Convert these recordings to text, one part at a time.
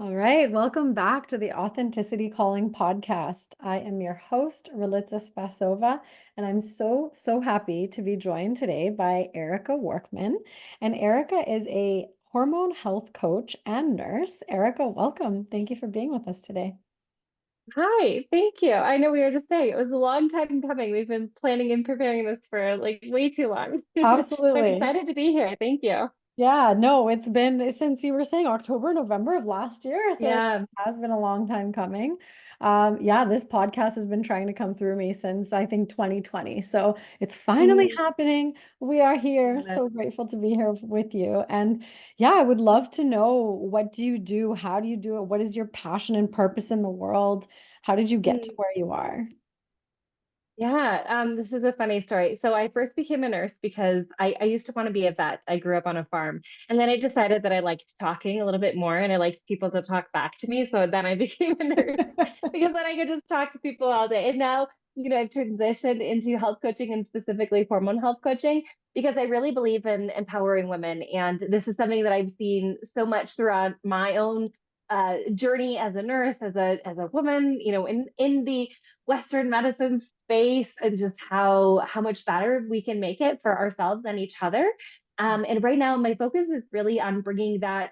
All right, welcome back to the Authenticity Calling podcast. I am your host, Relitza Spasova, and I'm so happy to be joined today by Erica Workman. And Erica is a hormone health coach and nurse. Erica, welcome. Thank you for being with us today. Hi, thank you. I know we were just saying it was a long time coming. We've been planning and preparing this for like way too long. So I'm Absolutely. excited to be here. Thank you. Yeah, no, it's been since you were saying October, November of last year, so it Yeah. has been a long time coming. Yeah, this podcast has been trying to come through me since I think 2020. So it's finally Mm, happening. We are here. love it. So grateful to be here with you. And yeah, I would love to know, what do you do? How do you do it? What is your passion and purpose in the world? How did you get to Mm. where you are? Yeah, this is a funny story. So I first became a nurse because I used to want to be a vet. I grew up on a farm. And then I decided that I liked talking a little bit more and I liked people to talk back to me. So then I became a nurse because then I could just talk to people all day. And now, I've transitioned into health coaching and specifically hormone health coaching because I really believe in empowering women. And this is something that I've seen so much throughout my own journey as a nurse, as a woman, in the Western medicine space and just how much better we can make it for ourselves and each other. And right now, my focus is really on bringing that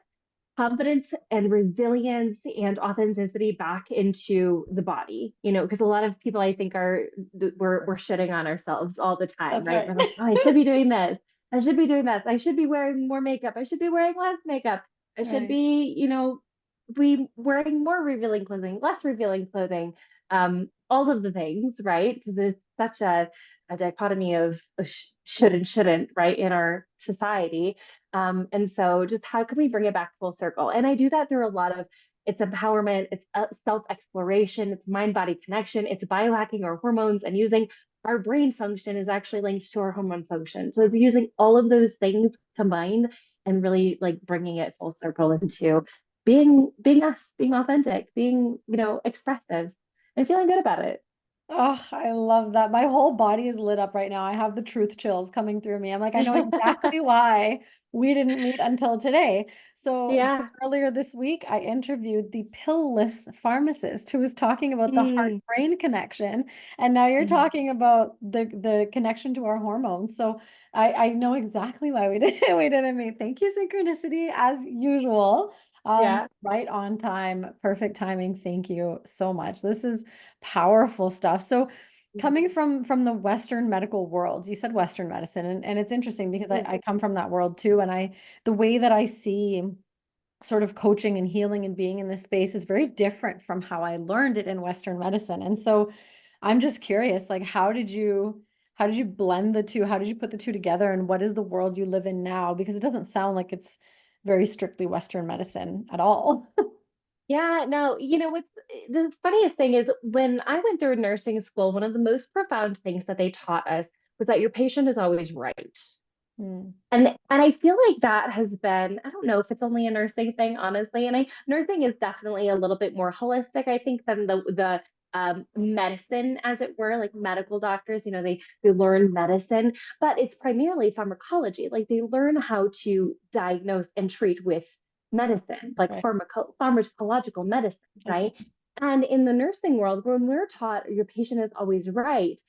confidence and resilience and authenticity back into the body, because a lot of people I think we're shitting on ourselves all the time, That's right? right. We're like, oh, I should be doing this. I should be doing this. I should be wearing more makeup. I should be wearing less makeup. I should Right. be, be wearing more revealing clothing, less revealing clothing, all of the things, right? Because there's such a dichotomy of should and shouldn't, right, in our society. And so just how can we bring it back full circle? And I do that through a lot of it's empowerment, it's self exploration, it's mind body connection, it's biohacking our hormones and using our brain function is actually linked to our hormone function. So it's using all of those things combined and really like bringing it full circle into being us, being authentic, being, expressive and feeling good about it. Oh, I love that. My whole body is lit up right now. I have the truth chills coming through me. I'm like, I know exactly why we didn't meet until today. So Yeah. just earlier this week, I interviewed the pill-less pharmacist who was talking about the Mm. heart-brain connection. And now you're Mhm. talking about the connection to our hormones. So I know exactly why we didn't we didn't meet. Thank you, synchronicity, as usual. Yeah. Right on time, perfect timing. Thank you so much. This is powerful stuff. So coming Mhm. from the Western medical world, you said Western medicine, and it's interesting because Mhm. I come from that world too. And the way that I see sort of coaching and healing and being in this space is very different from how I learned it in Western medicine. And so I'm just curious, like, how did you blend the two? How did you put the two together? And what is the world you live in now? Because it doesn't sound like it's very strictly Western medicine at all. Yeah, no, what's the funniest thing is when I went through nursing school, one of the most profound things that they taught us was that your patient is always right. Hmm. And I feel like that has been, I don't know if it's only a nursing thing, honestly. And nursing is definitely a little bit more holistic, I think, than the medicine, as it were, like medical doctors, they learn medicine, but it's primarily pharmacology. Like they learn how to diagnose and treat with medicine, like Right. pharmacological medicine, That's right? And in the nursing world, when we're taught your patient is always right,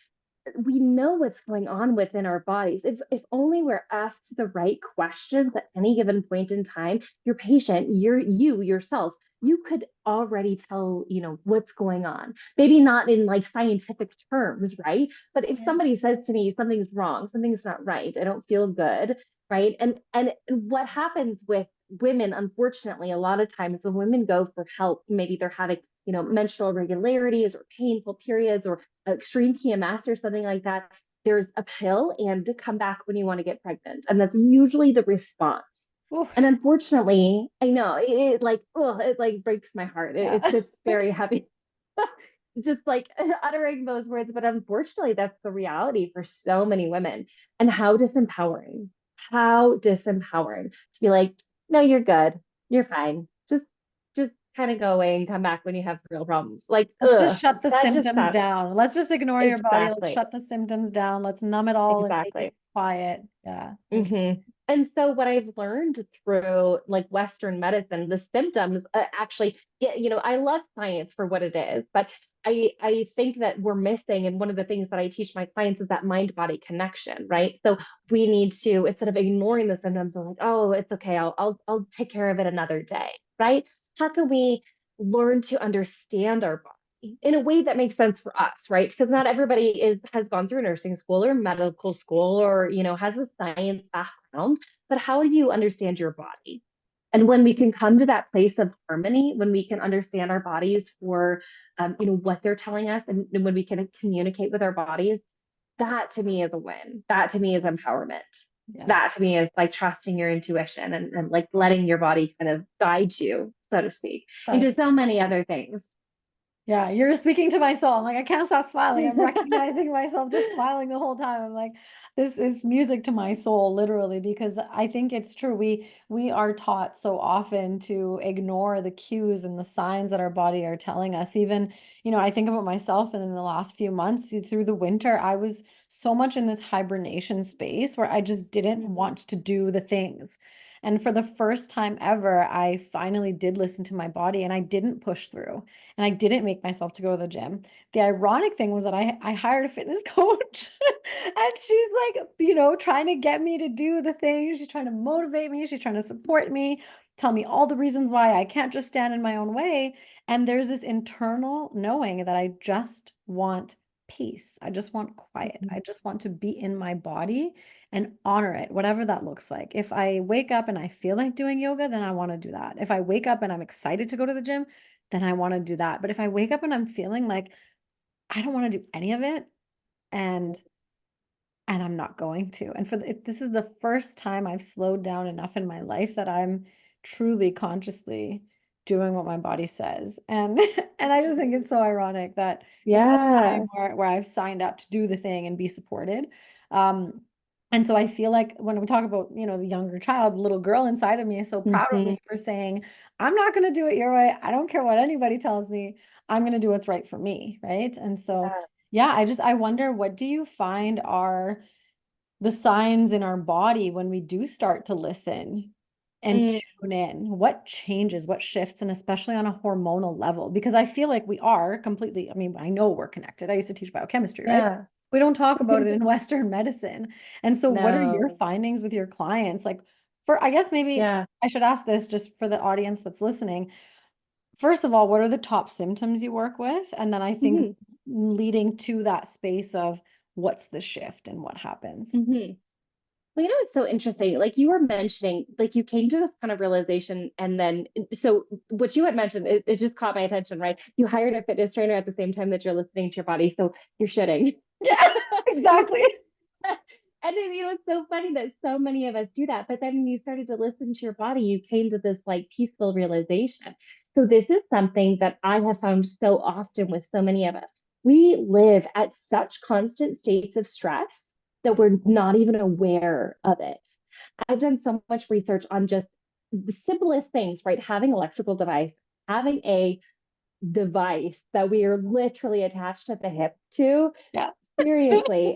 we know what's going on within our bodies. If only we're asked the right questions at any given point in time, your patient, you yourself, you could already tell, what's going on. Maybe not in like scientific terms, right? But if right. somebody says to me something's wrong, something's not right, I don't feel good, right? And what happens with women, unfortunately, a lot of times when women go for help, maybe they're having menstrual irregularities or painful periods or extreme PMS or something like that, there's a pill and to come back when you want to get pregnant. And that's usually the response. And Oof. unfortunately, I know it like breaks my heart. Yeah. It's very heavy. Just like uttering those words, but unfortunately, that's the reality for so many women. And how disempowering to be like, no, you're good, you're fine. Just kind of go away and come back when you have real problems. Like, Let's just shut the that just symptoms sucks. down. Let's just ignore your body. Let's Exactly. shut the symptoms down. Let's numb it all and make it Exactly. quiet. Yeah. Hmm. And so what I've learned through like Western medicine, the symptoms actually get, I love science for what it is, but I think that we're missing. And one of the things that I teach my clients is that mind body connection, right? So we need to, instead of ignoring the symptoms, I'm like, oh, it's okay. I'll take care of it another day, right? How can we learn to understand our body in a way that makes sense for us, right? Because not everybody has gone through nursing school or medical school or, has a science background, but how do you understand your body? And when we can come to that place of harmony, when we can understand our bodies for, what they're telling us, and when we can communicate with our bodies, that to me is a win. That to me is empowerment. Yes. That to me is like trusting your intuition and like letting your body kind of guide you, so to speak, into That's so many other things. Yeah, you're speaking to my soul. I'm like, I can't stop smiling. I'm recognizing myself just smiling the whole time. I'm like, this is music to my soul, literally, because I think it's true. We are taught so often to ignore the cues and the signs that our body are telling us. Even, I think about myself, and in the last few months through the winter, I was so much in this hibernation space where I just didn't Mhm. want to do the things. And for the first time ever, I finally did listen to my body and I didn't push through and I didn't make myself to go to the gym. The ironic thing was that I hired a fitness coach and she's like, trying to get me to do the things. She's trying to motivate me. She's trying to support me, tell me all the reasons why I can't just stand in my own way. And there's this internal knowing that I just want peace. I just want quiet. I Mhm. just want to be in my body and honor it, whatever that looks like. If I wake up and I feel like doing yoga, then I want to do that. If I wake up and I'm excited to go to the gym, then I want to do that. But if I wake up and I'm feeling like I don't want to do any of it and I'm not going to. And this is the first time I've slowed down enough in my life that I'm truly consciously doing what my body says. And and I just think it's so ironic that it's that time Yeah. where I've signed up to do the thing and be supported. Um, and so I feel like when we talk about, the younger child, the little girl inside of me is so proud of Mhm. me for saying, I'm not going to do it your way. I don't care what anybody tells me. I'm going to do what's right for me. Right. And so Yeah. yeah, I wonder, what do you find are the signs in our body when we do start to listen and Mm, tune in? What changes, what shifts, and especially on a hormonal level? Because I feel like we are completely, I mean, I know we're connected. I used to teach biochemistry, right? yeah. We don't talk about it in Western medicine. And so what are your No. findings with your clients? Like I guess maybe Yeah. I should ask this just for the audience that's listening. First of all, what are the top symptoms you work with? And then I think Mhm. leading to that space of what's the shift and what happens. Mhm. Well, it's so interesting. Like you were mentioning, like you came to this kind of realization, and then so what you had mentioned, it just caught my attention, right? You hired a fitness trainer at the same time that you're listening to your body, so you're shitting. Yeah, You- exactly. and then, it's so funny that so many of us do that. But then when you started to listen to your body, you came to this like peaceful realization. So this is something that I have found so often with so many of us. We live at such constant states of stress that we're not even aware of it. I've done so much research on just the simplest things, right? Having electrical device, having a device that we are literally attached at the hip to. Yeah, Seriously.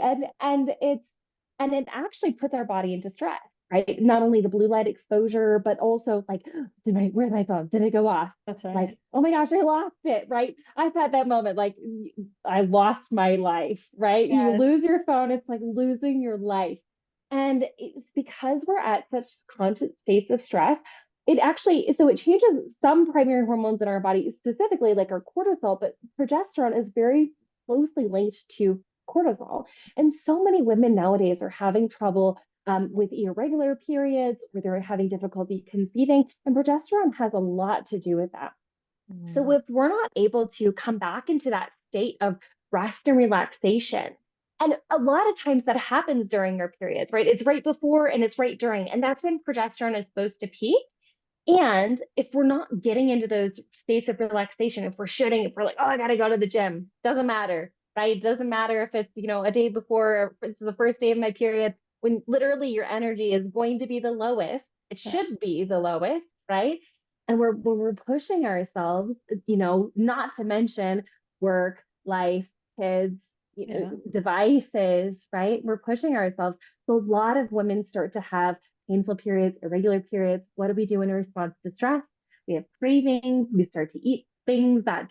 And it actually puts our body into stress, right? Not only the blue light exposure, but also like, where's my phone? Did it go off? that's Like, right. oh my gosh, I lost it, right? I've had that moment, like I lost my life, right? You Yes. lose your phone, it's like losing your life. And it's because we're at such constant states of stress, it actually, so it changes some primary hormones in our body, specifically like our cortisol, but progesterone is very closely linked to cortisol. And so many women nowadays are having trouble with irregular periods, or they're having difficulty conceiving, and progesterone has a lot to do with that. So Mm, if we're not able to come back into that state of rest and relaxation, and a lot of times that happens during our periods, right? It's right before and it's right during, and that's when progesterone is supposed to peak. And if we're not getting into those states of relaxation, if we're shooting, if we're like, oh, I gotta go to the gym, doesn't matter, right? Doesn't matter if it's, a day before, or if it's the first day of my period, when literally your energy is going to be the lowest. It yeah, should be the lowest, right? And when we're pushing ourselves, not to mention work, life, kids, yeah. devices, right? We're pushing ourselves. So a lot of women start to have painful periods, irregular periods. What do we do in response to stress? We have cravings. We start to eat things that,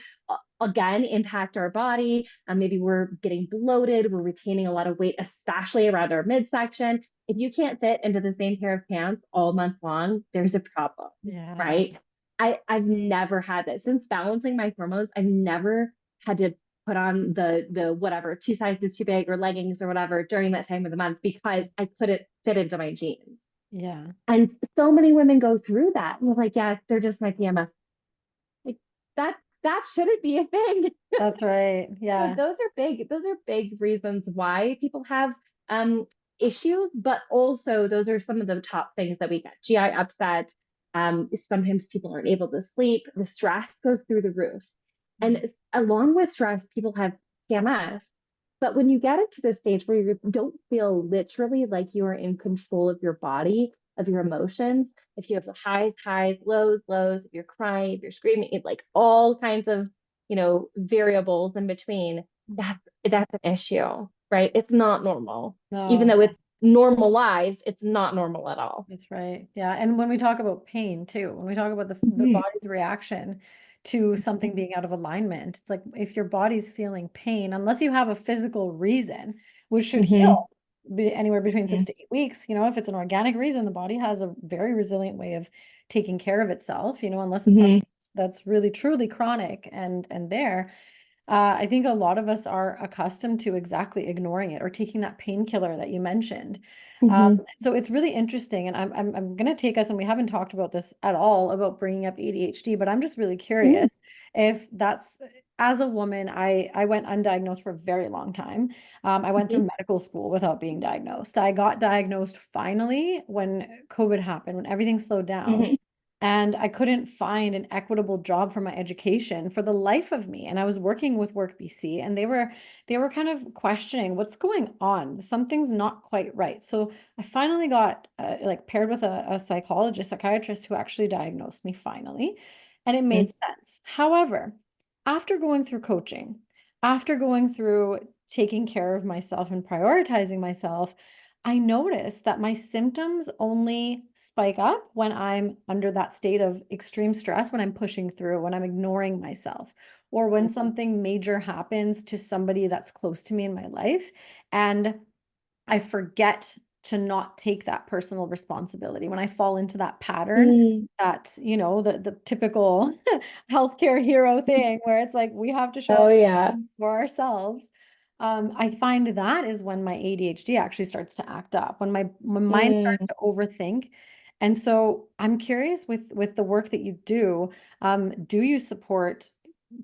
again, impact our body. Maybe we're getting bloated. We're retaining a lot of weight, especially around our midsection. If you can't fit into the same pair of pants all month long, there's a problem, Yeah. right? I've never had this since balancing my hormones. I've never had to put on the whatever two sizes too big or leggings or whatever during that time of the month because I couldn't fit into my jeans. Yeah. And so many women go through that. And we're like, yeah, they're just my PMS. Like that shouldn't be a thing. That's right. So Yeah. those are big reasons why people have um issues, but also those are some of the top things that we get. GI upset. Sometimes people aren't able to sleep. The stress goes through the roof. And along with stress, people have PMS. But when you get into the stage where you don't feel literally like you are in control of your body, of your emotions, if you have highs, lows, if you're crying, if you're screaming, it's like all kinds of, variables in between, that's an issue, right? It's not normal. Even No. though it's normalized, it's not normal at all. That's right. Yeah. And when we talk about pain too, when we talk about the Mhm, body's reaction to something being out of alignment, it's like if your body's feeling pain, unless you have a physical reason, which should mhm, heal anywhere between six mhm, to 8 weeks, if it's an organic reason, the body has a very resilient way of taking care of itself, unless it's something mhm, that's really truly chronic and there. I think a lot of us are accustomed to exactly ignoring it or taking that painkiller that you mentioned. mhm, So it's really interesting, and I'm going to take us, and we haven't talked about this at all about bringing up ADHD, but I'm just really mhm, curious if that's, as a woman, I went undiagnosed for a very long time. I went through mhm, medical school without being diagnosed. I got diagnosed finally when COVID happened, when everything slowed down. mhm, And I couldn't find an equitable job for my education for the life of me. And I was working with Work BC, and they were kind of questioning what's going on. Something's not quite right. So I finally got like paired with a psychologist, psychiatrist who actually diagnosed me finally, and it mhm, made sense. However, after going through coaching, after going through taking care of myself and prioritizing myself, I notice that my symptoms only spike up when I'm under that state of extreme stress, when I'm pushing through, when I'm ignoring myself, or when something major happens to somebody that's close to me in my life. And I forget to not take that personal responsibility. When I fall into that pattern, mhm. that, the typical healthcare hero thing where it's like we have to show Oh up yeah. for ourselves. I find that is when my ADHD actually starts to act up, when my mind starts Mm, to overthink. And so I'm curious with the work that you do you support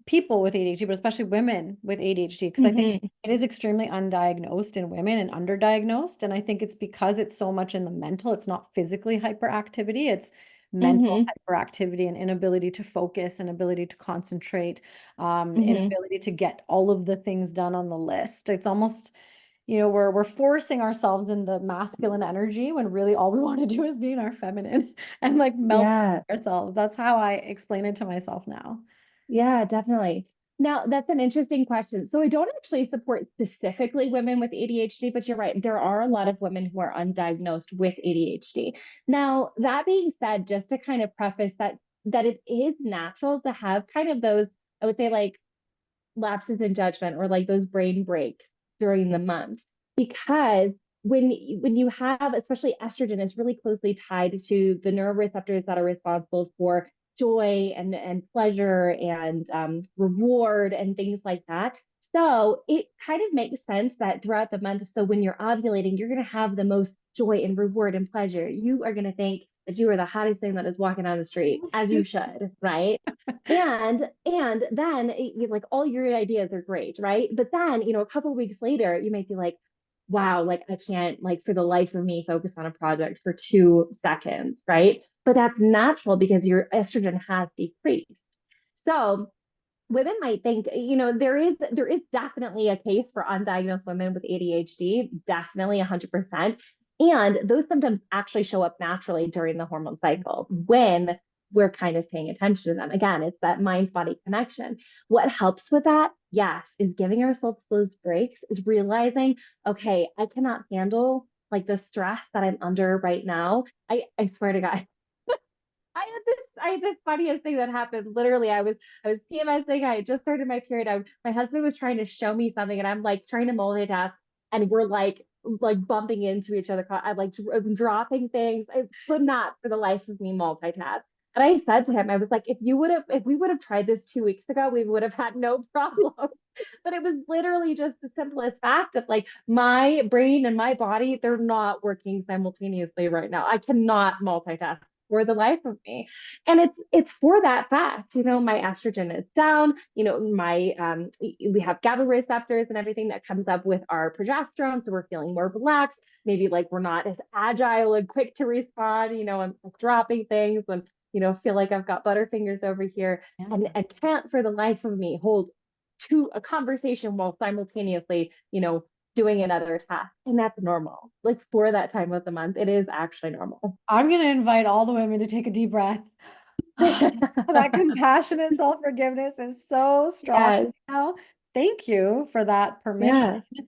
people with ADHD, but especially women with ADHD? Because I think mhm, it is extremely undiagnosed in women and underdiagnosed. And I think it's because it's so much in the mental, it's not physically hyperactivity, it's mental mhm, hyperactivity and inability to focus and ability to concentrate, mhm. inability to get all of the things done on the list. It's almost, we're forcing ourselves in the masculine energy when really all we want to do is be in our feminine and like melt Yeah. ourselves. That's how I explain it to myself now. Yeah, definitely. Now, that's an interesting question. So, I don't actually support specifically women with ADHD, but you're right. There are a lot of women who are undiagnosed with ADHD. Now, that being said, just to kind of preface that it is natural to have kind of those, I would say like lapses in judgment or like those brain breaks during the month because when you have especially estrogen is really closely tied to the neuroreceptors that are responsible for joy and pleasure and reward and things like that. So it kind of makes sense that throughout the month, so when you're ovulating, you're going to have the most joy and reward and pleasure. You are going to think that you are the hottest thing that is walking down the street, as you should, right? And then like all your ideas are great, right? But then, a couple of weeks later, you might be like, wow, like I can't like for the life of me focus on a project for 2 seconds, right? But that's natural because your estrogen has decreased. So women might think, there is definitely a case for undiagnosed women with ADHD, definitely 100%. And those symptoms actually show up naturally during the hormone cycle when we're kind of paying attention to them. Again, it's that mind body connection. What helps with that, yes, is giving ourselves those breaks, is realizing, okay, I cannot handle like the stress that I'm under right now, I swear to God, I had this funniest thing that happened. Literally, I was PMSing. I had just started my period. My husband was trying to show me something, and I'm like trying to multitask, and we're like bumping into each other. I'm like dropping things. I could not for the life of me multitask. And I said to him, I was like, if we would have tried this 2 weeks ago, we would have had no problem. But it was literally just the simplest fact of like my brain and my body, they're not working simultaneously right now. I cannot multitask for the life of me. And it's for that fact, my estrogen is down, my we have GABA receptors and everything that comes up with our progesterone. So we're feeling more relaxed. Maybe like we're not as agile and quick to respond, I'm dropping things and feel like I've got butterfingers over here Yeah. and I can't for the life of me hold to a conversation while simultaneously, doing another task. And that's normal. Like for that time of the month, it is actually normal. I'm going to invite all the women to take a deep breath. That compassionate self-forgiveness is so strong Yes. now. Thank you for that permission Yeah.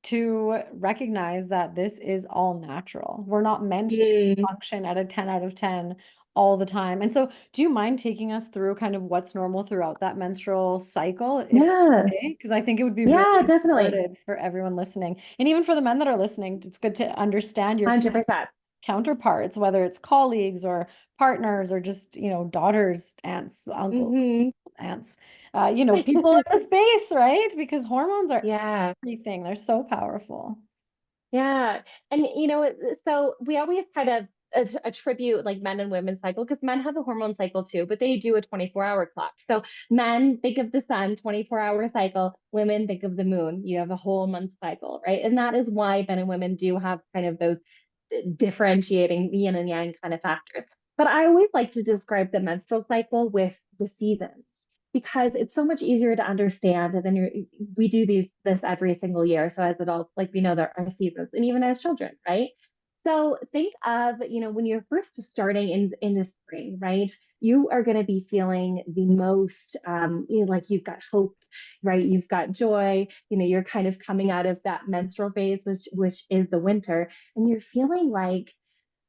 to recognize that this is all natural. We're not meant to Mm. function at a 10 out of 10 all the time. And so, do you mind taking us through kind of what's normal throughout that menstrual cycle, if that's Yeah. okay? Because I think it would be Yeah, really definitely. supportive for everyone listening. And even for the men that are listening, it's good to understand your 100%. counterparts, whether it's colleagues or partners or just, daughters, aunts, uncles, Hmm. aunts, people in the space, right? Because hormones are Yeah. everything. They're so powerful. Yeah. And, so we always kind of attribute like men and women's cycle because men have a hormone cycle too, but they do a 24-hour clock. So men think of the sun, 24-hour cycle. Women think of the moon. You have a whole month cycle, right? And that is why men and women do have kind of those differentiating yin and yang kind of factors. But I always like to describe the menstrual cycle with the seasons because it's so much easier to understand. And then we do this every single year. So as adults, like we know there are seasons, and even as children, right? So think of, when you're first starting in the spring, right? You are going to be feeling the most, like you've got hope, right? You've got joy. You're kind of coming out of that menstrual phase, which is the winter, and you're feeling like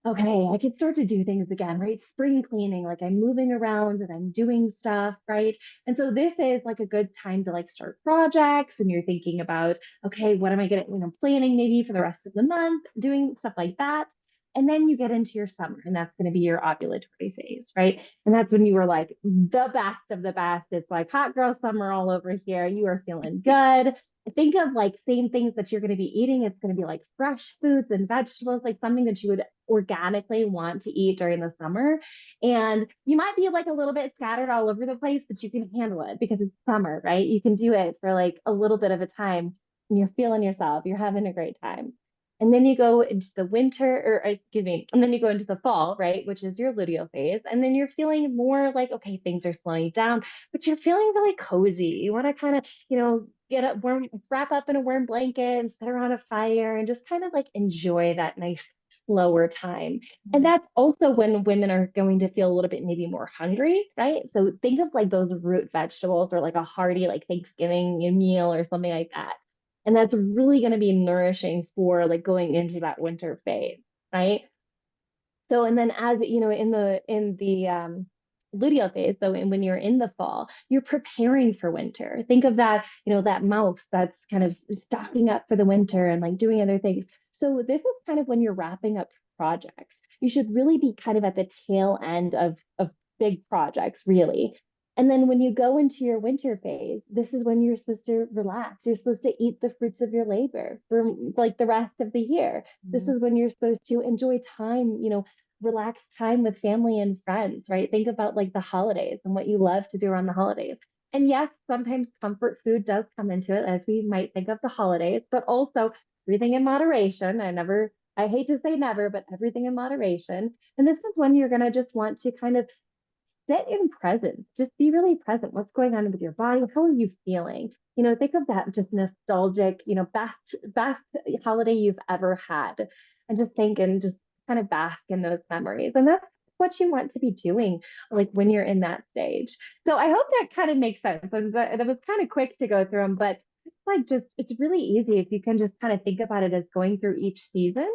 okay, I could start to do things again, right? Spring cleaning, like I'm moving around and I'm doing stuff, right? And so this is like a good time to like start projects and you're thinking about, okay, what am I going to, planning maybe for the rest of the month, doing stuff like that. And then you get into your summer and that's going to be your ovulatory phase, right? And that's when you were like the best of the best. It's like hot girl summer all over here. You are feeling good. Think of like same things that you're going to be eating. It's going to be like fresh foods and vegetables, like something that you would organically want to eat during the summer. And you might be like a little bit scattered all over the place, but you can handle it because it's summer, right? You can do it for like a little bit of a time and you're feeling yourself, you're having a great time. And then you go into the winter, or excuse me, and then you go into the fall, right? Which is your luteal phase. And then you're feeling more like, okay, things are slowing down, but you're feeling really cozy. You want to kind of, get up warm, wrap up in a warm blanket and sit around a fire and just kind of like enjoy that nice slower time. And that's also when women are going to feel a little bit maybe more hungry, right? So think of like those root vegetables or like a hearty like Thanksgiving meal or something like that. And that's really going to be nourishing for like going into that winter phase, right? So, and then as in the luteal phase, so when you're in the fall, you're preparing for winter. Think of that, that mouse that's kind of stocking up for the winter and like doing other things. So this is kind of when you're wrapping up projects. You should really be kind of at the tail end of big projects, really. And then when you go into your winter phase, this is when you're supposed to relax. You're supposed to eat the fruits of your labor for like the rest of the year. This Mhm. is when you're supposed to enjoy time, relaxed time with family and friends, right? Think about like the holidays and what you love to do around the holidays. And yes, sometimes comfort food does come into it as we might think of the holidays, but also everything in moderation. I hate to say never, but everything in moderation. And this is when you're going to just want to kind of sit in presence. Just be really present. What's going on with your body? How are you feeling? Think of that just nostalgic, best holiday you've ever had. And just think and just kind of bask in those memories. And that's what you want to be doing, like when you're in that stage. So I hope that kind of makes sense. And that was kind of quick to go through them, but like just, it's really easy if you can just kind of think about it as going through each season.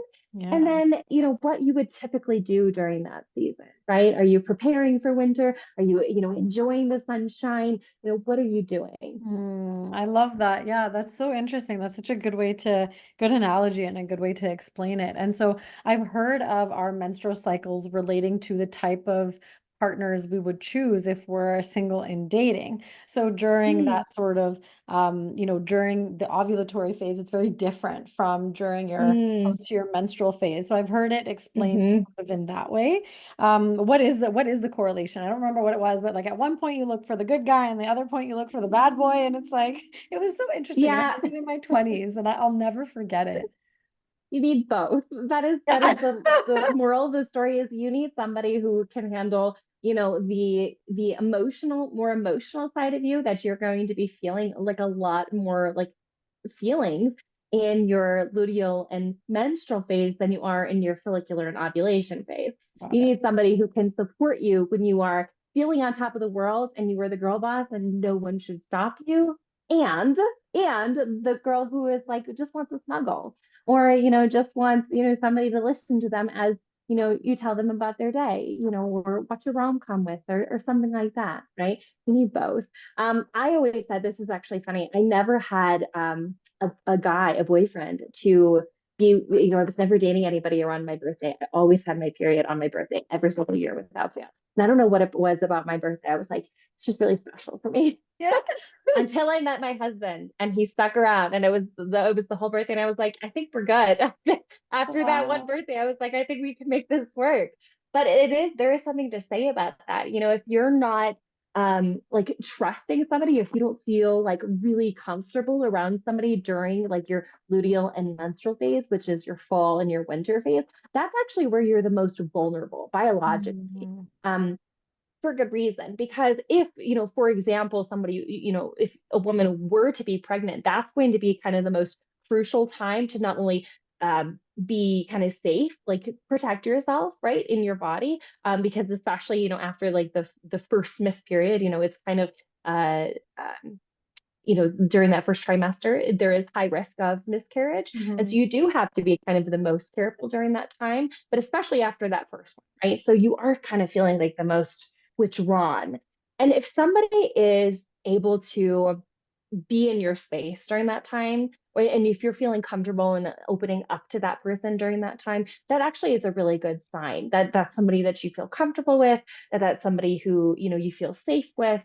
And Yeah. then, what you would typically do during that season, right? Are you preparing for winter? Are you, enjoying the sunshine? What are you doing? I love that. Yeah, that's so interesting. That's such a good analogy and a good way to explain it. And so I've heard of our menstrual cycles relating to the type of partners we would choose if we're single and dating. So during Mm, that sort of, during the ovulatory phase, it's very different from during your mm, close to your menstrual phase. So I've heard it explained hmm. sort of in that way. What is the correlation? I don't remember what it was, but like at one point you look for the good guy and the other point you look for the bad boy, and it's like it was so interesting. And I Yeah, heard it in my 20s, and I'll never forget it. you need both. That is Yeah. the moral of the story is you need somebody who can handle, the more emotional side of you that you're going to be feeling like a lot more like feelings in your luteal and menstrual phase than you are in your follicular and ovulation phase. Got You it. need somebody who can support you when you are feeling on top of the world and you are the girl boss and no one should stop you. And the girl who is like just wants to snuggle or just wants somebody to listen to them as you tell them about their day, or watch a rom-com with or something like that, right? You need both. I always said this is actually funny. I never had a guy, a boyfriend, to be, I was never dating anybody around my birthday. I always had my period on my birthday every single year without fail. And I don't know what it was about my birthday. I was like, it's just really special for me. Yeah. Until I met my husband and he stuck around and it was the whole birthday and I was like, I think we're good. After that one Wow. birthday, I was like, I think we can make this work. But there is something to say about that. If you're not like trusting somebody, if you don't feel like really comfortable around somebody during like your luteal and menstrual phase, which is your fall and your winter phase, that's actually where you're the most vulnerable biologically. Mhm. For good reason, because if for example somebody if a woman were to be pregnant, that's going to be kind of the most crucial time to not only be kind of safe, like protect yourself right in your body, because especially after like the first missed period, it's kind of uh, um, during that first trimester, there is high risk of miscarriage. And so Mhm. you do have to be kind of the most careful during that time, but especially after that first one, right? So you are kind of feeling like the most withdrawn. And if somebody is able to be in your space during that time, and if you're feeling comfortable and opening up to that person during that time, that actually is a really good sign that that's somebody that you feel comfortable with, that that's somebody who you feel safe with.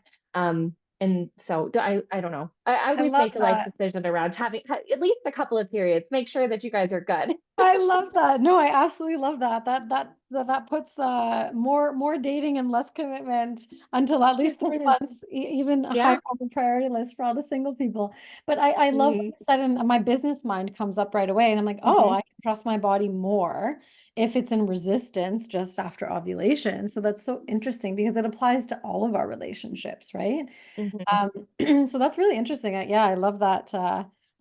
And so I don't know. I I always love make a life that. decision around having at least a couple of periods. Make sure that you guys are good. I love that. No, I absolutely love that. That puts more dating and less commitment until at least 3 months, even higher Yeah. on the priority list for all the single people. But I love what Mm-hmm. you said, and my business mind comes up right away, and I'm like, oh, Mm-hmm. I can trust my body more if it's in resistance just after ovulation. So that's so interesting because it applies to all of our relationships, right? Mm-hmm. So that's really interesting. Yeah, I love that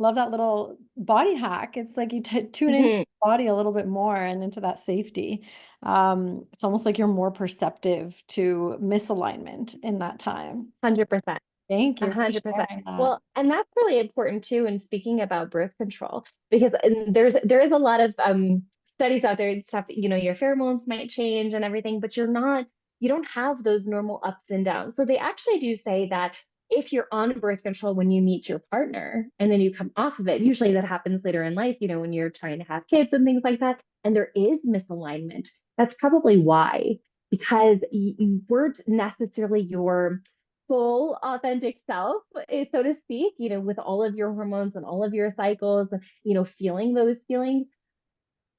little body hack. It's like you tune into Mm-hmm. your body a little bit more and into that safety. It's almost like you're more perceptive to misalignment in that time. 100%. Thank A you for hundred percent. sharing that. Well, and that's really important too in speaking about birth control, because there is a lot of studies out there and stuff, your pheromones might change and everything, but you don't have those normal ups and downs. So they actually do say that if you're on birth control when you meet your partner and then you come off of it, usually that happens later in life, when you're trying to have kids and things like that, and there is misalignment, that's probably why, because you weren't necessarily your full authentic self, so to speak, with all of your hormones and all of your cycles, feeling those feelings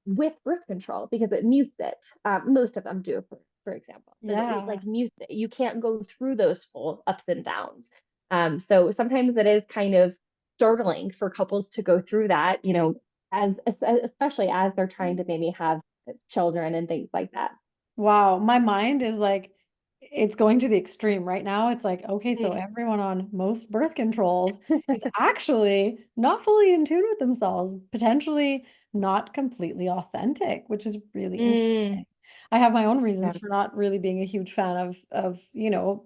with birth control because it mutes it. Most of them do, for example, but it Yeah. like mutes it. You can't go through those full ups and downs. So sometimes it is kind of startling for couples to go through that, especially as they're trying to maybe have children and things like that. Wow, my mind is like, it's going to the extreme right now. It's like, okay, so Mm. everyone on most birth controls is actually not fully in tune with themselves, potentially not completely authentic, which is really interesting. Mm. I have my own Yeah, reasons for not really being a huge fan of,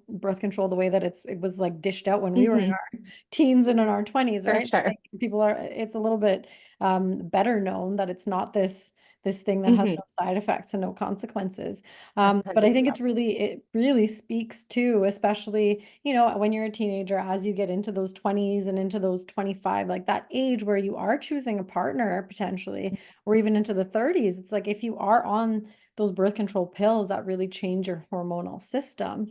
birth control the way that it was like dished out when we were in hmm, our teens and in our 20s, for right? sure. Like people are, it's a little bit better known that it's not this thing that has Hmm. no side effects and no consequences. But I think 100%. it really speaks to, especially, when you're a teenager, as you get into those 20s and into those 25, like that age where you are choosing a partner potentially, or even into the 30s. It's like if you are on those birth control pills that really change your hormonal system,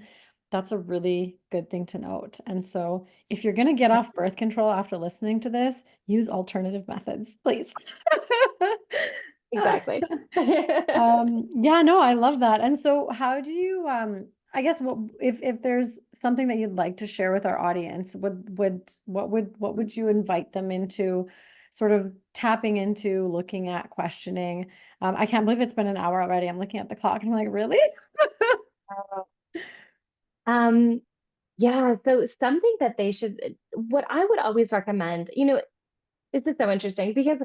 that's a really good thing to note. And so if you're going to get off birth control after listening to this, use alternative methods, please. Exactly. Yeah, no, I love that. And so how do you, I guess what if there's something that you'd like to share with our audience, what would you invite them into sort of tapping into, looking at, questioning? I can't believe it's been an hour already. I'm looking at the clock and I'm like, really? Um, yeah, so something that they should, what I would always recommend, this is so interesting because,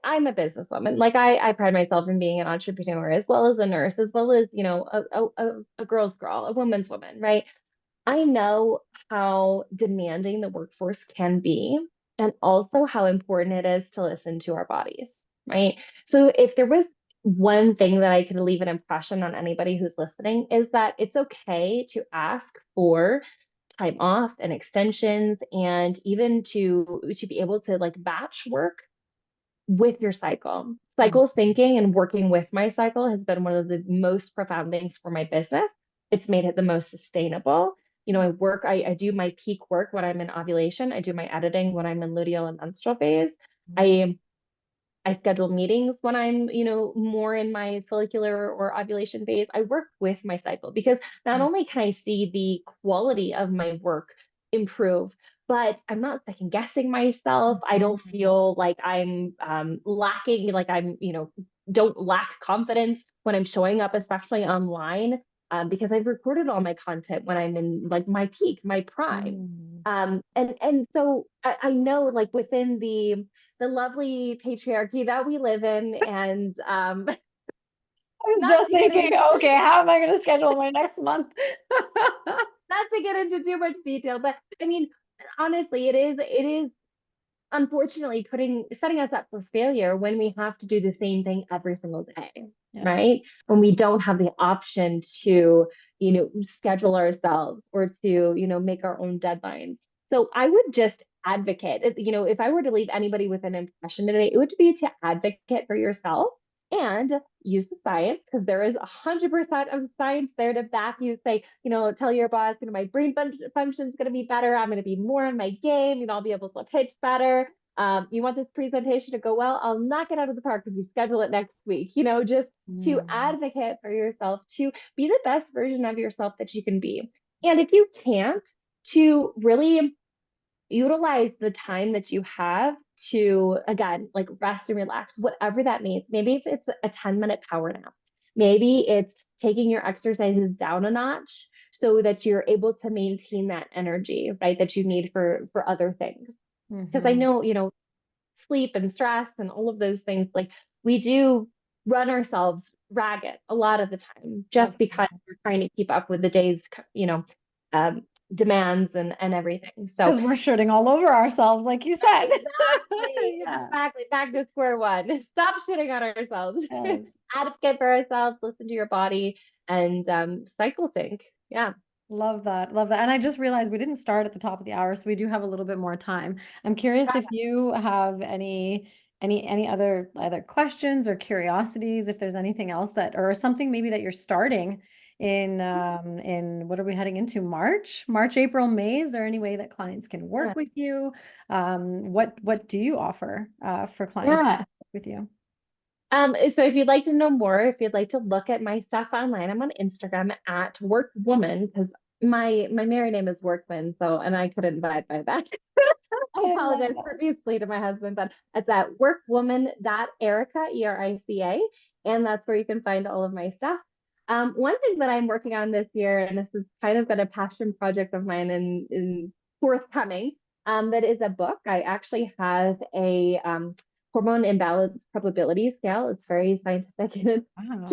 I'm a businesswoman. Like I pride myself in being an entrepreneur as well as a nurse, as well as, a girl's girl, a woman's woman, right? I know how demanding the workforce can be, and also how important it is to listen to our bodies, right? So if there was one thing that I could leave an impression on anybody who's listening is that it's okay to ask for time off and extensions, and even to be able to like batch work with your cycle. Mm, Cycle syncing and working with my cycle has been one of the most profound things for my business. It's made it the most sustainable. I do my peak work when I'm in ovulation. I do my editing when I'm in luteal and menstrual phase. mm, I schedule meetings when I'm, more in my follicular or ovulation phase. I work with my cycle because not mm, only can I see the quality of my work improve, but I'm not second guessing myself. I don't mm, feel like I'm lacking, like don't lack confidence when I'm showing up, especially online, because I've recorded all my content when I'm in like my peak, my prime. mm. And so I know like within the lovely patriarchy that we live in, and I was not just to get thinking, into okay, how am I going to schedule my next month? not to get into too much detail, but I mean, honestly, it is unfortunately setting us up for failure when we have to do the same thing every single day, Yeah. right? When we don't have the option to, schedule ourselves or to, make our own deadlines. So I would just advocate, if I were to leave anybody with an impression today, it would be to advocate for yourself and use the science, because there is 100% of science there to back you. Say, tell your boss, my brain function is going to be better. I'm going to be more on my game. I'll be able to pitch better. You want this presentation to go well? I'll knock it out of the park if you schedule it next week. Just to Mm, advocate for yourself, to be the best version of yourself that you can be. And if you can't, to really utilize the time that you have to, again, like rest and relax, whatever that means. Maybe if it's a 10-minute power nap, maybe it's taking your exercises down a notch so that you're able to maintain that energy, right, that you need for other things. Because I mhm. know, sleep and stress and all of those things, like we do run ourselves ragged a lot of the time just because Absolutely. we're trying to keep up with the day's, um, demands and everything. So Because we're shooting all over ourselves, like you said. exactly, Yeah. exactly, back to square one. Stop shitting on ourselves. Yes. Advocate for ourselves, listen to your body, and cycle sync. Yeah. Love that. Love that. And I just realized we didn't start at the top of the hour, so we do have a little bit more time. I'm curious if you have any other either questions or curiosities, if there's anything else that or something maybe that you're starting in what are we heading into? March, April, May. Is there any way that clients can Yeah. work with you? What do you offer for clients that Yeah. work with you? So if you'd like to know more, if you'd like to look at my stuff online, I'm on Instagram at Workwoman, because my married name is Workman, so and I couldn't abide by that. I I love apologize that. profusely to my husband, but it's at workwoman.erica, Erica, and that's where you can find all of my stuff. One thing that I'm working on this year, and this has kind of been a passion project of mine in forthcoming, that is a book. I actually have a hormone imbalance probability scale. It's very scientific and Wow.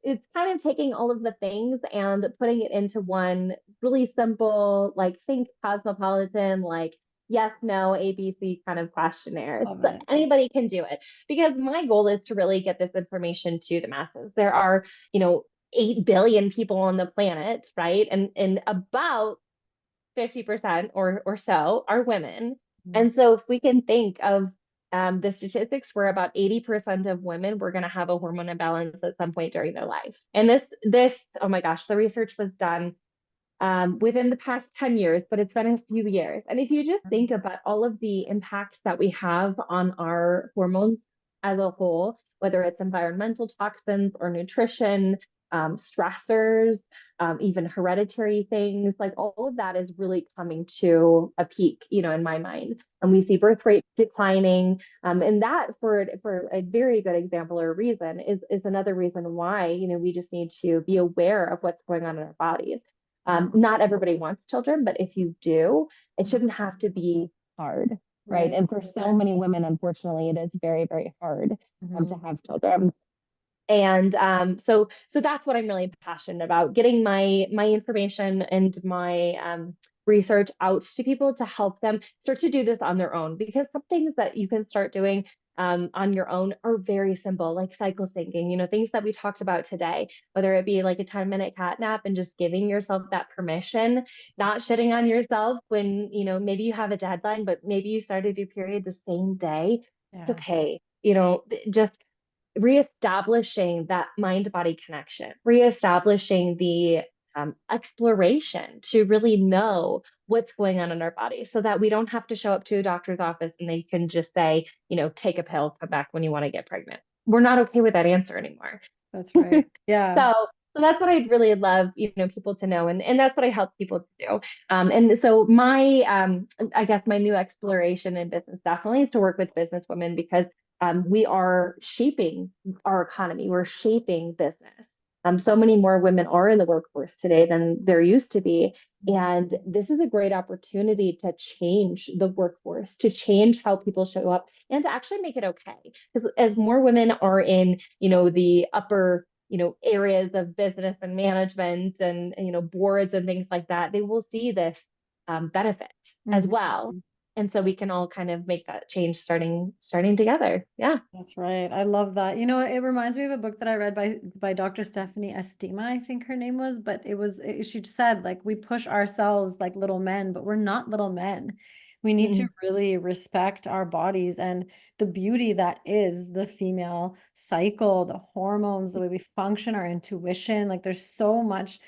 it's kind of taking all of the things and putting it into one really simple, like think cosmopolitan, like yes, no, ABC kind of questionnaire. Love So it. anybody can do it because my goal is to really get this information to the masses. There are, 8 billion people on the planet, right? And about 50% or so are women. Mm. And so if we can think of the statistics where about 80% of women were going to have a hormone imbalance at some point during their life. And oh my gosh, the research was done within the past 10 years, but it's been a few years. And if you just think about all of the impacts that we have on our hormones as a whole, whether it's environmental toxins or nutrition, stressors, even hereditary things, like all of that is really coming to a peak, in my mind. And we see birth rate declining. And that for a very good example or reason is another reason why, we just need to be aware of what's going on in our bodies. Not everybody wants children, but if you do, it shouldn't have to be hard, right? Right. And for so many women, unfortunately, it is very, very hard to Mhm. have children. And so that's what I'm really passionate about, getting my information and my research out to people to help them start to do this on their own. Because some things that you can start doing on your own are very simple, like cycle syncing, things that we talked about today, whether it be like a 10-minute cat nap and just giving yourself that permission, not shitting on yourself when, maybe you have a deadline, but maybe you started your period the same day. It's Yeah. okay. Just reestablishing that mind body connection, reestablishing the exploration to really know what's going on in our body so that we don't have to show up to a doctor's office and they can just say, take a pill, come back when you want to get pregnant. We're not okay with that answer anymore. That's right. Yeah. So that's what I'd really love, people to know. And that's what I help people to do. And so I guess my new exploration in business definitely is to work with business women because we are shaping our economy. We're shaping business. So many more women are in the workforce today than there used to be. And this is a great opportunity to change the workforce, to change how people show up and to actually make it okay. Because as more women are in, the upper, areas of business and management and, boards and things like that, they will see this benefit as Mhm. well. And so we can all kind of make that change starting together. Yeah. That's right. I love that. It reminds me of a book that I read by Dr. Stephanie Estima, I think her name was, but she said like we push ourselves like little men, but we're not little men. We need to Mm-hmm. really respect our bodies and the beauty that is the female cycle, the hormones, the way we function, our intuition. Like there's so much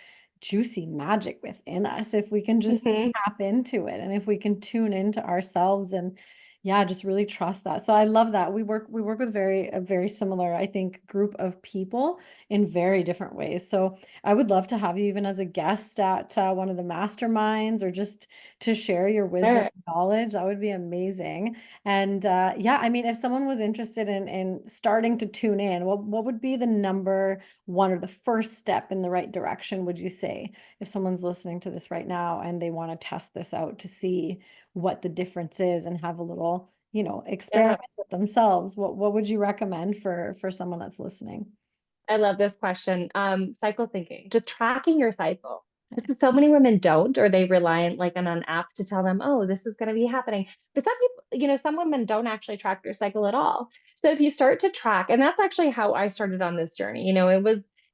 juicy magic within us if we can just Mm-hmm. tap into it and if we can tune into ourselves and yeah, just really trust that. So I love that. We work with a very similar, I think, group of people in very different ways. So I would love to have you even as a guest at one of the masterminds or just to share your wisdom Sure. and knowledge. That would be amazing. And yeah, I mean, if someone was interested in starting to tune in, what would be the number one or the first step in the right direction, would you say, if someone's listening to this right now and they want to test this out to see what the difference is and have a little, Yeah. experiment with themselves. What would you recommend for someone that's listening? I love this question. Cycle thinking, just tracking your cycle. Okay. Because so many women don't, or they rely on like on an app to tell them, oh, this is going to be happening. But some people, some women don't actually track their cycle at all. So if you start to track, and that's actually how I started on this journey.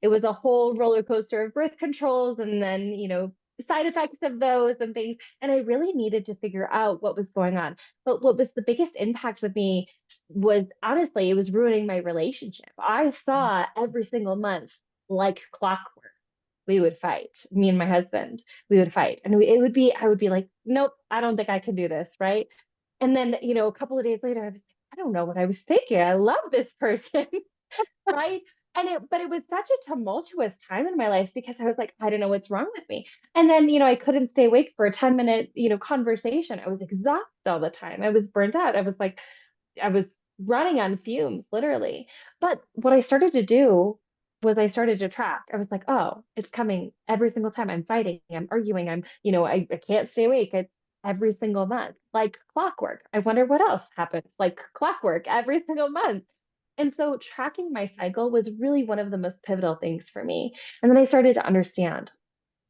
It was a whole roller coaster of birth controls and then, side effects of those and things. And I really needed to figure out what was going on. But what was the biggest impact with me was honestly, it was ruining my relationship. I saw every single month like clockwork. We would fight, me and my husband, we would fight. And I would be like, nope, I don't think I can do this. Right. And then, a couple of days later, I don't know what I was thinking. I love this person. Right. But it was such a tumultuous time in my life because I was like, I don't know what's wrong with me. And then, I couldn't stay awake for a 10-minute, conversation. I was exhausted all the time. I was burnt out. I was running on fumes, literally. But what I started to do was I started to track. I was like, oh, it's coming every single time. I'm fighting, I'm arguing, I can't stay awake. every single month, like clockwork. I wonder what else happens, like clockwork every single month. And so tracking my cycle was really one of the most pivotal things for me. And then I started to understand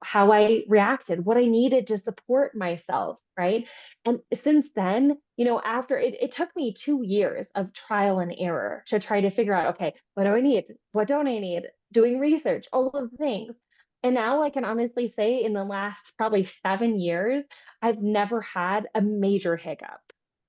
how I reacted, what I needed to support myself, right? And since then, after it took me 2 years of trial and error to try to figure out, okay, what do I need? What don't I need? Doing research, all of the things. And now I can honestly say in the last probably 7 years, I've never had a major hiccup.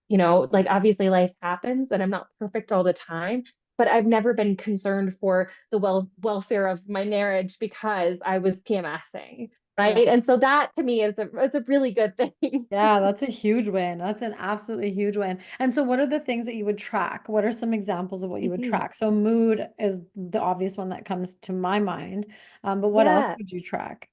Like obviously life happens and I'm not perfect all the time, but I've never been concerned for the welfare of my marriage because I was PMSing, Yeah. right? And so that to me is a really good thing. Yeah, that's a huge win. That's an absolutely huge win. And so what are the things that you would track? What are some examples of what you would Mhm. track? So mood is the obvious one that comes to my mind. But what else Yeah. would you track?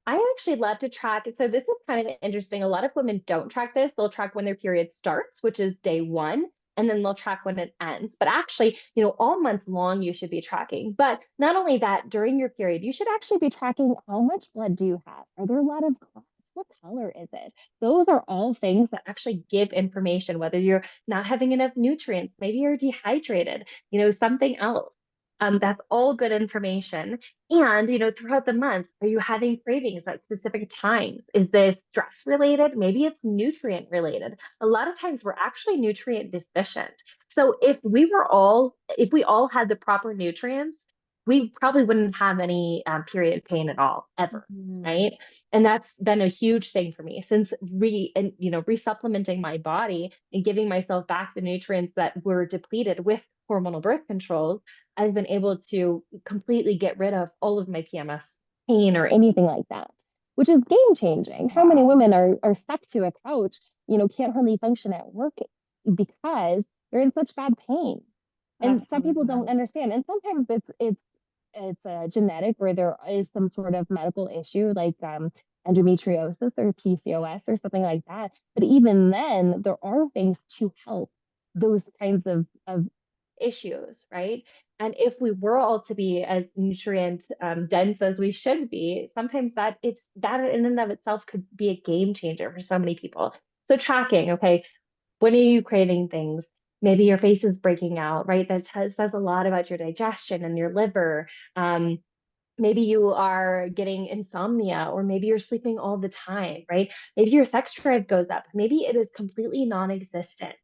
I actually love to track. So this is kind of interesting. A lot of women don't track this. They'll track when their period starts, which is day one, and then they'll track when it ends. But actually, all month long you should be tracking. But not only that, during your period, you should actually be tracking how much blood do you have? Are there a lot of clots? What color is it? Those are all things that actually give information, whether you're not having enough nutrients, maybe you're dehydrated, something else. That's all good information. And, throughout the month, are you having cravings at specific times? Is this stress related? Maybe it's nutrient related. A lot of times we're actually nutrient deficient. So if we all had the proper nutrients, we probably wouldn't have any period pain at all, ever. Mhm. Right. And that's been a huge thing for me since resupplementing my body and giving myself back the nutrients that were depleted with hormonal birth controls. I've been able to completely get rid of all of my PMS pain or anything like that, which is game changing. How many Wow. women are stuck to a couch, can't hardly function at work because they're in such bad pain? And some people Absolutely. don't understand. And sometimes it's genetic where there is some sort of medical issue like endometriosis or PCOS or something like that. But even then, there are things to help those kinds of issues, right? And if we were all to be as nutrient dense as we should be, sometimes that in and of itself could be a game changer for so many people. So tracking, okay, when are you craving things? Maybe your face is breaking out, right? Says a lot about your digestion and your liver. Um, Maybe you are getting insomnia, or maybe you're sleeping all the time, right? Maybe your sex drive goes up. Maybe it is completely non-existent.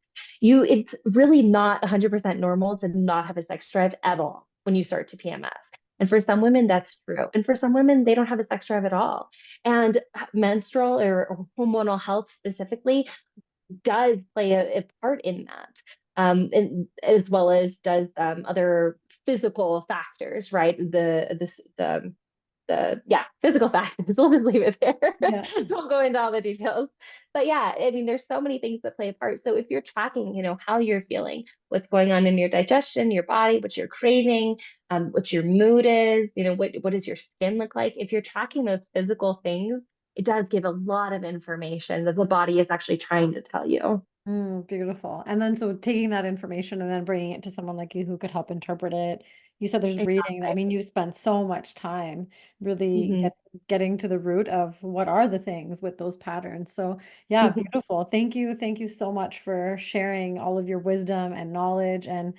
It's really not 100% normal to not have a sex drive at all when you start to PMS. And for some women, that's true. And for some women, they don't have a sex drive at all. And menstrual or hormonal health specifically does play a part in that, and as well as does other physical factors, right? The yeah, physical factors. We'll just leave it there. Yeah. Don't go into all the details. But yeah, I mean, there's so many things that play a part. So if you're tracking, how you're feeling, what's going on in your digestion, your body, what you're craving, what your mood is, what does your skin look like? If you're tracking those physical things, it does give a lot of information that the body is actually trying to tell you. Beautiful. And then so taking that information and then bringing it to someone like you who could help interpret it. You said there's reading. I Exactly. mean, you've spent so much time really Hmm. getting to the root of what are the things with those patterns. So yeah, Hmm. beautiful. Thank you. Thank you so much for sharing all of your wisdom and knowledge, and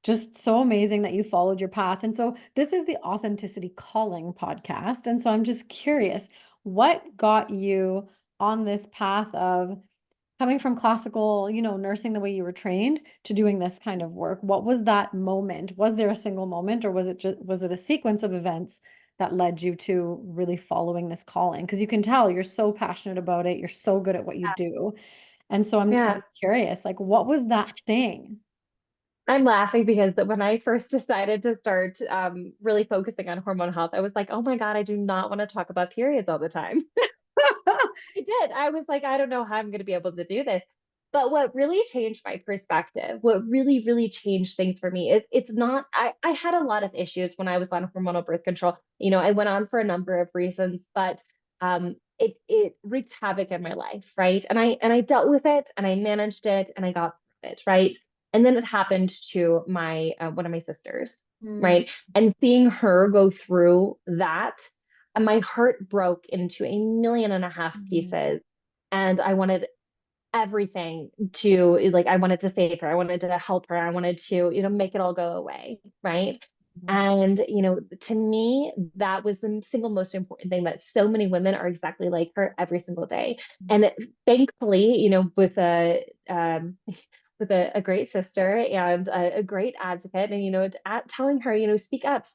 just so amazing that you followed your path. And so this is the Authenticity Calling podcast. And so I'm just curious, what got you on this path of coming from classical, nursing the way you were trained to doing this kind of work? What was that moment? Was there a single moment, or was it a sequence of events that led you to really following this calling? Because you can tell you're so passionate about it, you're so good at what you do. And so I'm Yeah. curious, like what was that thing? I'm laughing because when I first decided to start really focusing on hormone health, I was like, oh my God, I do not want to talk about periods all the time. I did. I was like, I don't know how I'm going to be able to do this. But what really changed my perspective, what really, really changed things for me, it's not, I had a lot of issues when I was on hormonal birth control. I went on for a number of reasons, but it wreaked havoc in my life, right? And I dealt with it and I managed it and I got through it, right? And then it happened to my one of my sisters, Mm, right? And seeing her go through that, and my heart broke into a million and a half mm, pieces. and I wanted everything to like I wanted to save her. I wanted to help her. I wanted to, make it all go away, right? Mhm. And, to me, that was the single most important thing that so many women are exactly like her every single day. And thankfully, with a great sister and a great advocate, and telling her, speak up,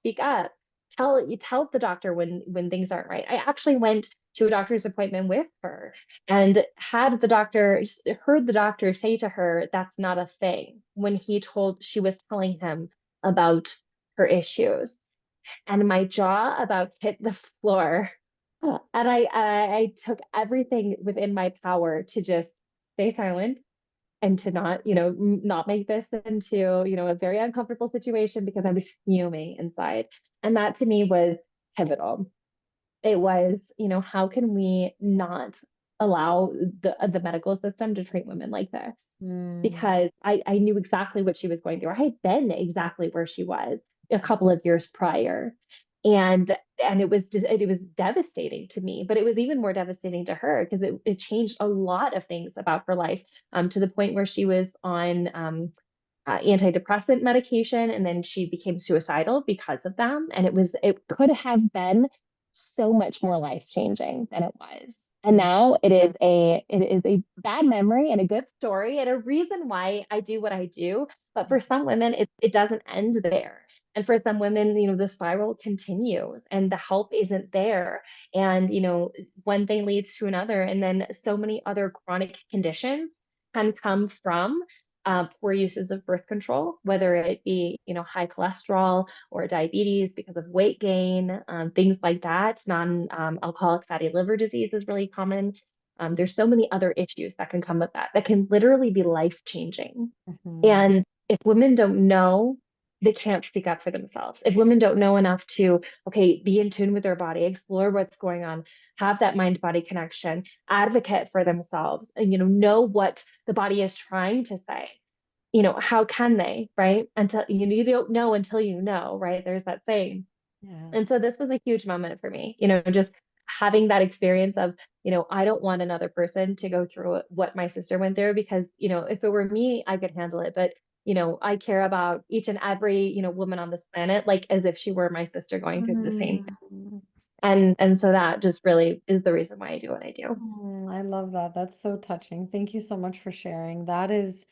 tell the doctor when things aren't right. I actually went to a doctor's appointment with her and had the doctor heard the doctor say to her, "That's not a thing," when she was telling him about her issues. And my jaw about hit the floor. And I took everything within my power to just stay silent and to not, not make this into, a very uncomfortable situation because I was fuming inside. And that to me was pivotal. It was, how can we not allow the medical system to treat women like this? Mm. Because I knew exactly what she was going through. I had been exactly where she was a couple of years prior. And it was devastating to me, but it was even more devastating to her because it changed a lot of things about her life, to the point where she was on antidepressant medication, and then she became suicidal because of them. And it could have been so much more life changing than it was. And now it is a bad memory and a good story and a reason why I do what I do. But for some women, it doesn't end there. And for some women, the spiral continues and the help isn't there. And, one thing leads to another. And then so many other chronic conditions can come from poor uses of birth control, whether it be, high cholesterol or diabetes because of weight gain, things like that. Non-alcoholic fatty liver disease is really common. There's so many other issues that can come with that can literally be life changing. Mhm. And if women don't know, they can't speak up for themselves. If women don't know enough to, okay, be in tune with their body, explore what's going on, have that mind body connection, advocate for themselves, and, know what the body is trying to say, how can they, right? Until you don't know until you know, right? There's that saying. Yeah. And so this was a huge moment for me, just having that experience of, I don't want another person to go through what my sister went through because, if it were me, I could handle it. But, I care about each and every, woman on this planet, like as if she were my sister going through the same thing. Mm. And so that just really is the reason why I do what I do. I love that. That's so touching. Thank you so much for sharing. That is,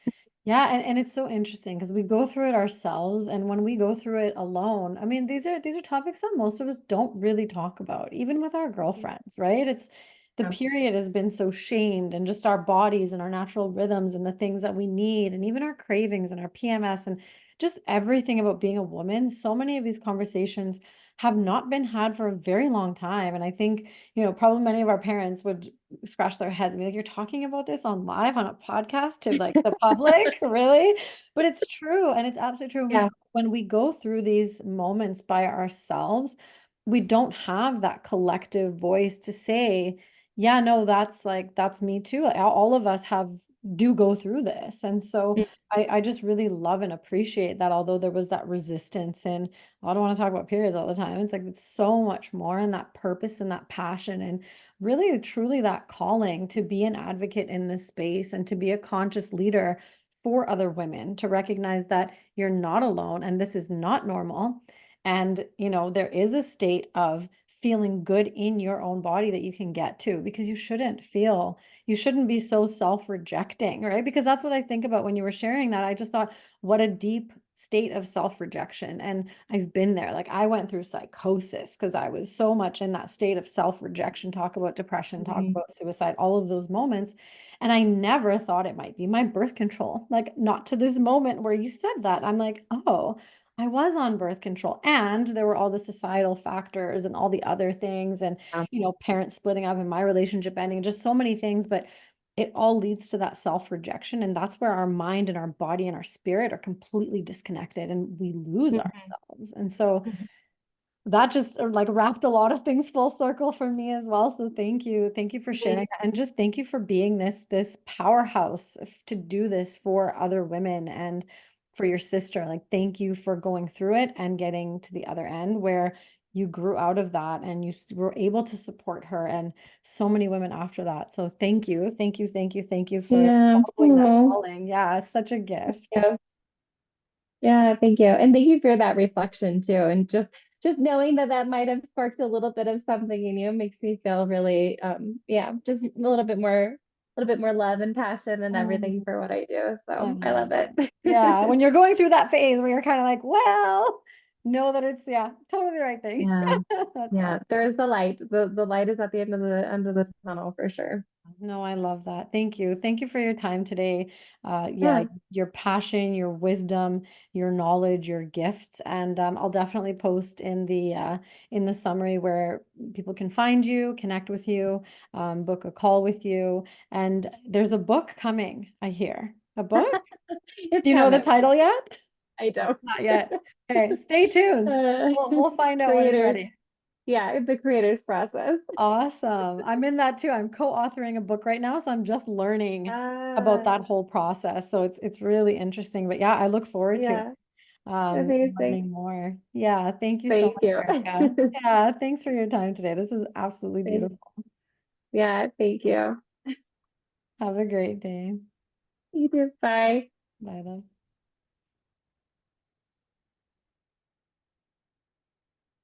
yeah, and it's so interesting because we go through it ourselves, and when we go through it alone, I mean, these are topics that most of us don't really talk about, even with our girlfriends, right? It's the Yeah. period has been so shamed, and just our bodies and our natural rhythms and the things that we need, and even our cravings and our PMS and just everything about being a woman. So many of these conversations have not been had for a very long time. And I think, probably many of our parents would scratch their heads and be like, "You're talking about this on live on a podcast to like the public, really?" But it's true, and it's absolutely true. Yeah. When we go through these moments by ourselves, we don't have that collective voice to say, "Yeah, no, that's me too." All of us do go through this, and so I just really love and appreciate that. Although there was that resistance, and I don't want to talk about periods all the time. It's like it's so much more, and that purpose and that passion and really truly that calling to be an advocate in this space and to be a conscious leader for other women, to recognize that you're not alone and this is not normal. And, there is a state of feeling good in your own body that you can get to, because you shouldn't be so self-rejecting, right? Because that's what I think about when you were sharing that. I just thought, what a deep state of self-rejection. And I've been there. Like I went through psychosis because I was so much in that state of self-rejection, talk about depression, talk Mhm. about suicide, all of those moments. And I never thought it might be my birth control. Like not to this moment where you said that. I'm like, oh, I was on birth control, and there were all the societal factors and all the other things, and Yeah. parents splitting up and my relationship ending, just so many things. But it all leads to that self-rejection, and that's where our mind and our body and our spirit are completely disconnected and we lose Mhm. ourselves. And so Mhm. that just like wrapped a lot of things full circle for me as well. So thank you. Thank you for sharing Mhm. that. And just thank you for being this powerhouse to do this for other women and for your sister. Like thank you for going through it and getting to the other end where you grew out of that and were able to support her and so many women after that. So thank you. Thank you. Thank you. Thank you for Yeah. following that Oh, calling. Yeah, it's such a gift. yeah. Yeah, thank you. And thank you for that reflection too. And just knowing that that might have sparked a little bit of something in you makes me feel really yeah, just a little bit more love and passion and everything Um, for what I do. I So I love love that. Yeah, it. when you're going through that phase where you're kind of like, well, know that it's, yeah, totally the right thing. Yeah. That's Yeah. awesome. There's the light. The light is at the end of the tunnel for sure. No, I love that. Thank you. Thank you for your time today. Yeah, Yeah. your passion, your wisdom, your knowledge, your gifts, and I'll definitely post in the summary where people can find you, connect with you, book a call with you. And there's a book coming, I hear. A book? It's Do you know the coming. title yet? I don't. Not yet. Okay, stay tuned. Uh, We'll find out when it's creators. ready. Yeah, the creator's process. Awesome. I'm in that too. I'm co-authoring a book right now, so I'm just learning about Ah, that whole process. So it's really interesting. But yeah, I look forward to yeah. Amazing. learning more. Yeah, thank you so Thank much, you. Erica. Yeah, thanks for your time today. This is absolutely Thank, beautiful. yeah, thank you. Have a great day. You too. Bye. Bye, love.